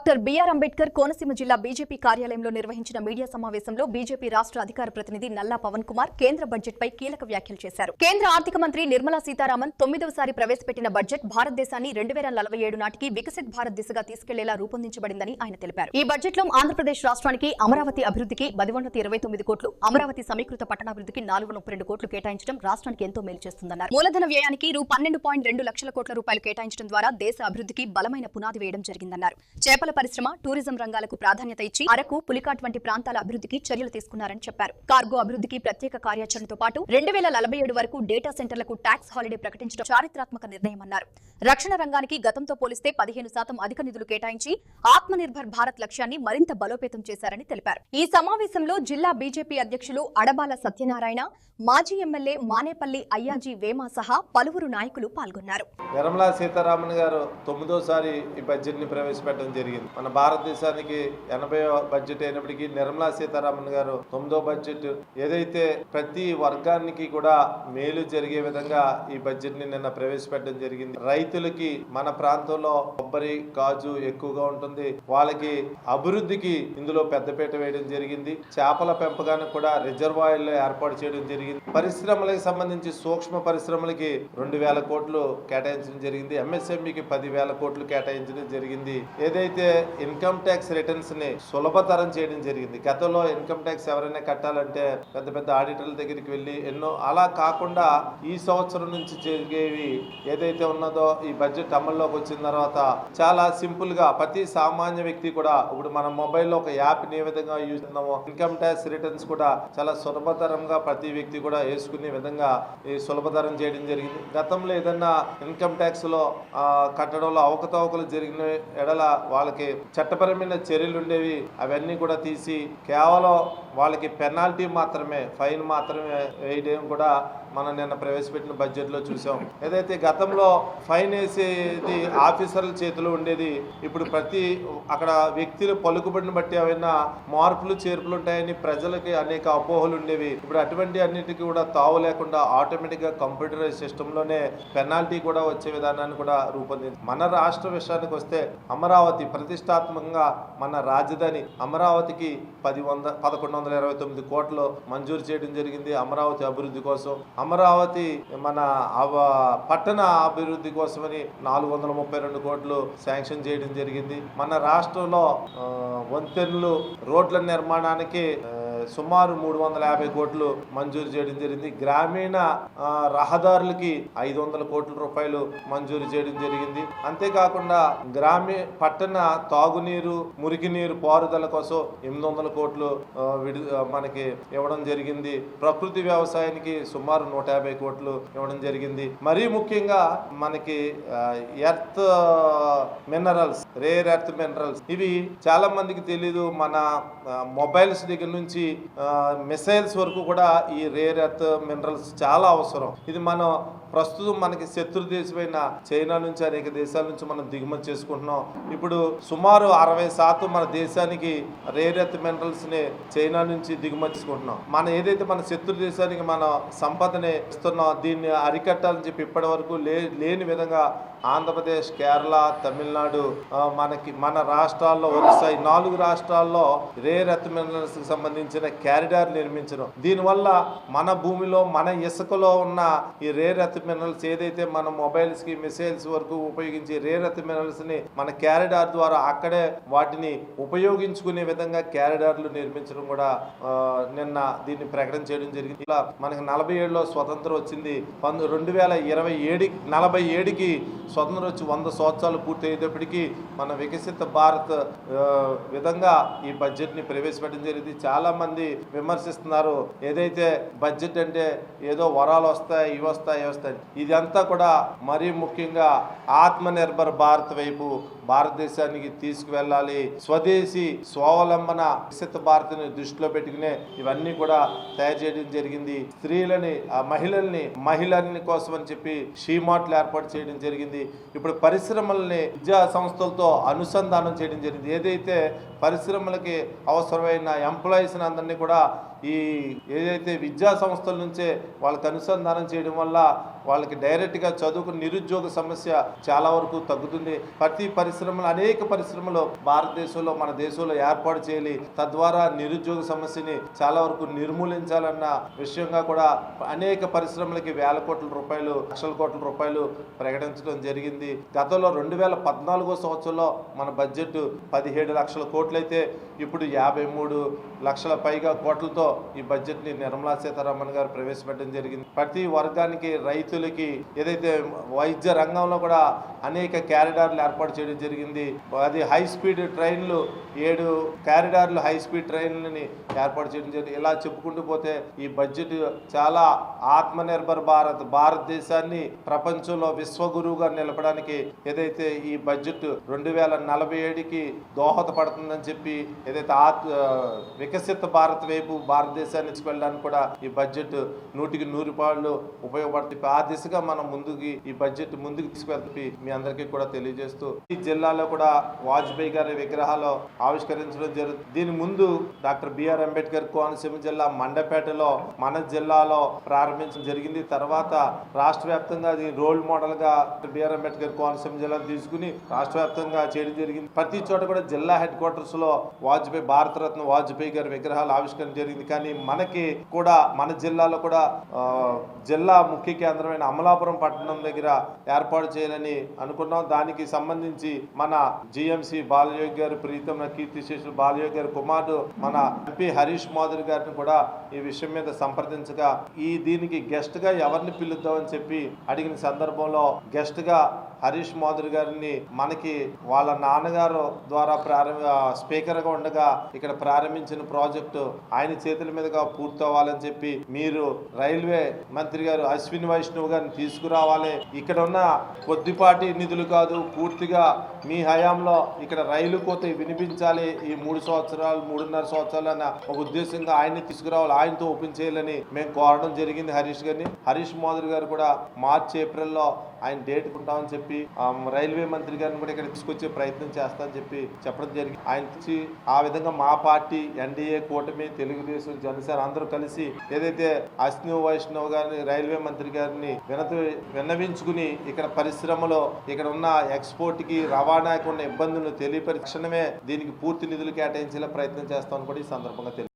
Doctor BR Ambedkar Konaseema జిల్లా BJP కార్యాలయంలో నిర్వహించిన మీడియా సమావేశంలో బీజేపీ రాష్ట్ర అధికార ప్రతినిధి నల్లా పవన్ కుమార్ కేంద్ర బడ్జెట్ పై కీలక వ్యాఖ్యలు చేశారు. కేంద్ర ఆర్థిక మంత్రి నిర్మలా సీతారామన్ 9వసారి ప్రవేశపెట్టిన బడ్జెట్ భారతదేశాన్ని 2047 నాటికి వికసిత్ భారత్ దిశగా తీసుకెళ్లేలా రూపొందించబడిందని ఆయన తెలిపారు. ఈ బడ్జెట్ లో ఆంధ్రప్రదేశ్ రాష్ట్రానికి అమరావతి అభివృద్ధికి 129 కోట్లు, అమరావతి సమీకృత పట్టణాభివృద్ధికి 432 కోట్లు కేటాయించడం రాష్ట్రానికి ఎంతో మేలు చేస్తుందన్నారు. మూలధన వ్యయానికి రూ. 12.2 లక్షల కోట్ల రూపాయలు కేటాయించడం ద్వారా దేశ అభివృద్ధికి బలమైన పునాది వేయడం జరిగిందన్నారు. చేపల పరిశ్రమ, టూరిజం రంగాలకు ప్రాధాన్యత ఇచ్చి అరకు, పులికాట్ వంటి ప్రాంతాల అభివృద్ధికి చర్యలు తీసుకున్నారని చెప్పారు. కార్గో అభివృద్ధికి ప్రత్యేక కార్యాచరణతో పాటు 2047 వరకు డేటా సెంటర్లకు ట్యాక్స్ హాలిడే ప్రకటించడం చారిత్రాత్మక నిర్ణయమన్నారు. రక్షణ రంగానికి గతంతో పోలిస్తే 15% అధిక నిధులు కేటాయించి ఆత్మనిర్భర్ భారత్ లక్ష్యాన్ని మరింత బలోపేతం చేశారని తెలిపారు. ఈ సమావేశంలో జిల్లా బీజేపీ అధ్యక్షులు అడబాల సత్యనారాయణ, మాజీ ఎమ్మెల్యే మానేపల్లి అయ్యాజీ వేమా సహా పలువురు నాయకులు పాల్గొన్నారు. నిర్మలా సీతారామన్ గారు 9వసారి ఈ బడ్జెట్ ని ప్రవేశపెట్టడం జరిగింది. మన భారతదేశానికి 80వ బడ్జెట్ అయినప్పటికీ నిర్మలా సీతారామన్ గారు 9వ బడ్జెట్ ఏదైతే ప్రతి వర్గానికి కూడా మేలు జరిగే విధంగా ఈ బడ్జెట్ ని నిన్న ప్రవేశపెట్టడం జరిగింది. రైతులకి మన ప్రాంతంలో కొబ్బరి, కాజు ఎక్కువగా ఉంటుంది. వాళ్ళకి అభివృద్ధికి ఇందులో పెద్దపీట వేయడం జరిగింది. చేపల పెంపకానికి కూడా రిజర్వాయర్లు ఏర్పాటు చేయడం జరిగింది. పరిశ్రమలకు సంబంధించి సూక్ష్మ పరిశ్రమలకి 2000 కోట్లు కేటాయించడం జరిగింది. ఎంఎస్ఎంఈకి 10,000 కోట్లు కేటాయించడం జరిగింది. ఏదైతే ఇన్కమ్ ట్యాక్స్ రిటర్న్స్ ని సులభతరం చేయడం జరిగింది. గతంలో ఇన్కమ్ ట్యాక్స్ ఎవరైనా కట్టాలంటే పెద్ద పెద్ద ఆడిటర్ల దగ్గరికి వెళ్ళి ఎన్నో, అలా కాకుండా ఈ సంవత్సరం నుంచి జరిగేవి ఏదైతే ఉన్నదో ఈ బడ్జెట్ అమల్లోకి వచ్చిన తర్వాత చాలా సింపుల్ గా ప్రతి సామాన్య వ్యక్తి కూడా ఇప్పుడు మన మొబైల్లో ఒక యాప్ ని ఏ విధంగా యూజ్ చేస్తున్నామో ఇన్కమ్ ట్యాక్స్ రిటర్న్స్ కూడా చాలా సులభతరంగా ప్రతి వ్యక్తి కూడా వేసుకునే విధంగా సులభతరం చేయడం జరిగింది. గతంలో ఏదన్నా ఇన్కమ్ ట్యాక్స్ లో కట్టడంలో అవకతవకలు జరిగిన ఎడల వాళ్ళకి చట్టపరమైన చర్యలు ఉండేవి. అవన్నీ కూడా తీసి కేవలం వాళ్ళకి పెనాల్టీ మాత్రమే, ఫైన్ మాత్రమే వేయడం కూడా మనం నిన్న ప్రవేశపెట్టిన బడ్జెట్ లో చూసాం. ఏదైతే గతంలో ఫైన్ వేసేది ఆఫీసర్ల చేతిలో ఉండేది, ఇప్పుడు ప్రతి అక్కడ వ్యక్తుల పలుకుబడిని బట్టి ఏమైనా మార్పులు చేర్పులు ఉంటాయని ప్రజలకి అనేక అపోహలు ఉండేవి. ఇప్పుడు అటువంటి అన్నిటికీ కూడా తావు లేకుండా ఆటోమేటిక్ గా కంప్యూటరైజ్ సిస్టమ్ లోనే పెనాల్టీ కూడా వచ్చే విధానాన్ని కూడా రూపొందింది. మన రాష్ట్ర విషయానికి వస్తే అమరావతి ప్రతిష్టాత్మకంగా మన రాజధాని అమరావతికి 1129 కోట్లు మంజూరు చేయడం జరిగింది. అమరావతి అభివృద్ధి కోసం, అమరావతి మన పట్టణ అభివృద్ధి కోసమని 432 కోట్లు శాంక్షన్ చేయడం జరిగింది. మన రాష్ట్రంలో వంతెనలు, రోడ్ల నిర్మాణానికి సుమారు 350 కోట్లు మంజూరు చేయడం జరిగింది. గ్రామీణ రహదారులకి 500 కోట్ల రూపాయలు మంజూరు చేయడం జరిగింది. అంతేకాకుండా పట్టణ తాగునీరు, మురికి నీరు పారుదల కోసం 800 కోట్లు మనకి ఇవ్వడం జరిగింది. ప్రకృతి వ్యవసాయానికి సుమారు 150 కోట్లు ఇవ్వడం జరిగింది. మరీ ముఖ్యంగా మనకి earth minerals, rare earth minerals, ఇవి చాలా మందికి తెలీదు. మన మొబైల్స్ దగ్గర నుంచి మిసైల్స్ వరకు కూడా ఈ రేర్ ఎర్త్ మినరల్స్ చాలా అవసరం. ఇది మనం ప్రస్తుతం మనకి శత్రు దేశమైన చైనా నుంచి అనేక దేశాల నుంచి మనం దిగుమతి చేసుకుంటున్నాం. ఇప్పుడు సుమారు 60% మన దేశానికి రేర్ ఎర్త్ మినరల్స్ ని చైనా నుంచి దిగుమతి చేసుకుంటున్నాం. మన ఏదైతే మన శత్రు దేశానికి మన సంపదని ఇస్తున్నాం, దీన్ని అరికట్టాలని చెప్పి ఇప్పటి వరకు లేని విధంగా ఆంధ్రప్రదేశ్, కేరళ, తమిళనాడు, మన రాష్ట్రాల్లో, ఒరిస్సా, ఈ 4 రాష్ట్రాల్లో రేర్ ఎర్త్ మినరల్స్ కి సంబంధించిన క్యారిడార్ నిర్మించడం. దీనివల్ల మన భూమిలో, మన ఇసుకలో ఉన్న ఈ రేర్ ఎర్త్ మినరల్స్ ఏదైతే మన మొబైల్స్ కి, మిసైల్స్ వరకు ఉపయోగించి రేర్ ఎర్త్ మినరల్స్ ని మన క్యారిడార్ ద్వారా అక్కడే వాటిని ఉపయోగించుకునే విధంగా క్యారిడార్లు నిర్మించడం కూడా నిన్న దీన్ని ప్రకటన చేయడం జరిగింది. ఇలా మనకి 47లో స్వతంత్రం వచ్చింది. 2047కి స్వతంత్రం వచ్చి 100 సంవత్సరాలు పూర్తి అయ్యేటప్పటికీ మన వికసిత భారత్ విధంగా ఈ బడ్జెట్ ని ప్రవేశపెట్టడం జరిగింది. చాలా మంది విమర్శిస్తున్నారు, ఏదైతే బడ్జెట్ అంటే ఏదో వరాలు వస్తాయి, ఇవి వస్తాయి, ఇదంతా కూడా మరీ ముఖ్యంగా ఆత్మనిర్భర్ భారత్ వైపు భారతదేశానికి తీసుకువెళ్ళాలి. స్వదేశీ స్వావలంబన వికసిత భారత్ని దృష్టిలో పెట్టుకునే ఇవన్నీ కూడా తయారు చేయడం జరిగింది. స్త్రీలని, మహిళల్ని కోసం అని చెప్పి షీమార్ట్లు ఏర్పాటు చేయడం జరిగింది. ఇప్పుడు పరిశ్రమల్ని విద్యా సంస్థలతో అనుసంధానం చేయడం జరిగింది. ఏదైతే పరిశ్రమలకి అవసరమైన ఎంప్లాయీస్ని అందరినీ కూడా ఈ ఏదైతే విద్యా సంస్థల నుంచే వాళ్ళకి అనుసంధానం చేయడం వల్ల వాళ్ళకి డైరెక్ట్గా చదువుకుని నిరుద్యోగ సమస్య చాలా వరకు తగ్గుతుంది. ప్రతి పరిశ్రమలు అనేక పరిశ్రమలు భారతదేశంలో మన దేశంలో ఏర్పాటు చేయాలి, తద్వారా నిరుద్యోగ సమస్యని చాలా వరకు నిర్మూలించాలన్న విషయంగా కూడా అనేక పరిశ్రమలకి వేల కోట్ల రూపాయలు లక్షల కోట్ల రూపాయలు ప్రకటించడం జరిగింది. గతంలో 2014 సంవత్సరంలో మన బడ్జెట్ 17 లక్షల కోట్లు అయితే ఇప్పుడు 53 లక్షల పైగా కోట్లతో ఈ బడ్జెట్ని నిర్మలా సీతారామన్ గారు ప్రవేశపెట్టడం జరిగింది. ప్రతి వర్గానికి రైతులకి ఏదైతే వైద్య రంగంలో కూడా అనేక క్యారిడార్లు ఏర్పాటు చేయడం జరిగింది. అది హై స్పీడ్ ట్రైన్లు 7 క్యారిడార్లు హై స్పీడ్ ట్రైన్లని ఏర్పాటు చేయడం జరిగింది. ఇలా చెప్పుకుంటూ పోతే ఈ బడ్జెట్ చాలా ఆత్మనిర్భర్ భారతదేశాన్ని ప్రపంచంలో విశ్వగురువుగా నిలపడానికి ఏదైతే ఈ బడ్జెట్ 2047కి దోహదపడుతుందని చెప్పి ఏదైతే వికసిత భారత్ వైపు భారతదేశాన్ని తీసుకెళ్ళడానికి కూడా ఈ బడ్జెట్ 100కి 100 ఉపయోగపడుతుంది. ఆ దిశగా మనం ఈ బడ్జెట్ ముందుకు తీసుకెళ్తే మీ అందరికీ కూడా తెలియజేస్తూ ఈ జిల్లాలో కూడా వాజ్పేయి గారి విగ్రహాలు ఆవిష్కరించడం జరుగుతుంది. దీని ముందు డాక్టర్ బిఆర్ అంబేద్కర్ కోనసీమ జిల్లా మండపేటలో మన జిల్లాలో ప్రారంభించడం జరిగింది. తర్వాత రాష్ట్ర వ్యాప్తంగా రోల్ మోడల్ గా బిఆర్ అంబేద్కర్ కోనసీమ జిల్లాను తీసుకుని రాష్ట్ర వ్యాప్తంగా చేయడం జరిగింది. ప్రతి చోట కూడా జిల్లా హెడ్ క్వార్టర్స్ లో భారతరత్న వాజ్పేయి గారి విగ్రహాలు ఆవిష్కరణ జరిగింది. కానీ మనకి కూడా మన జిల్లాలో కూడా జిల్లా ముఖ్య కేంద్రమైన అమలాపురం పట్టణం దగ్గర ఏర్పాటు చేయాలని అనుకున్నాం. దానికి సంబంధించి మన జిఎంసి బాలయోగి గారు ప్రీతం కీర్తిశేషులు బాలయోగి గారి కుమారుడు మన ఎంపీ హరీష్ మాధురి గారిని కూడా ఈ విషయం మీద సంప్రదించగా దీనికి గెస్ట్ గా ఎవరిని పిలుద్దామని చెప్పి అడిగిన సందర్భంలో గెస్ట్ గా హరీష్ మాధురి గారిని మనకి వాళ్ళ నాన్నగారు ద్వారా స్పీకర్ గా ఉండగా ఇక్కడ ప్రారంభించిన ప్రాజెక్టు ఆయన చేతుల మీదుగా పూర్తవ్వాలని చెప్పి మీరు రైల్వే మంత్రి గారు అశ్విని వైష్ణవ్ గారిని తీసుకురావాలి. ఇక్కడ ఉన్న కొద్దిపాటి నిధులు కాదు, పూర్తిగా మీ హయాంలో ఇక్కడ రైలు కోత వినిపించాలి. ఈ 3.5 సంవత్సరాలు అన్న ఒక ఉద్దేశంగా ఆయన్ని తీసుకురావాలి, ఆయనతో ఓపెన్ చేయాలని మేము కోరడం జరిగింది హరీష్ గారిని. హరీష్ మాధురి గారు కూడా మార్చి ఏప్రిల్లో ఆయన డేట్ ఉంటామని చెప్పి రైల్వే మంత్రి గారిని కూడా ఇక్కడ తీసుకొచ్చే ప్రయత్నం చేస్తామని చెప్పి చెప్పడం జరిగింది. ఆయన ఆ విధంగా మా పార్టీ ఎన్డీఏ కూటమి తెలుగుదేశం జనసేన అందరూ కలిసి ఏదైతే అశ్విని వైష్ణవ్ గారిని రైల్వే మంత్రి గారిని విన్నవించుకుని ఇక్కడ పరిశ్రమలో ఇక్కడ ఉన్న ఎక్స్పోర్ట్ కి రవాణాకు ఉన్న ఇబ్బందులను తెలియపరిక్షణమే దీనికి పూర్తి నిధులు కేటాయించేలా ప్రయత్నం చేస్తామని కూడా ఈ సందర్భంగా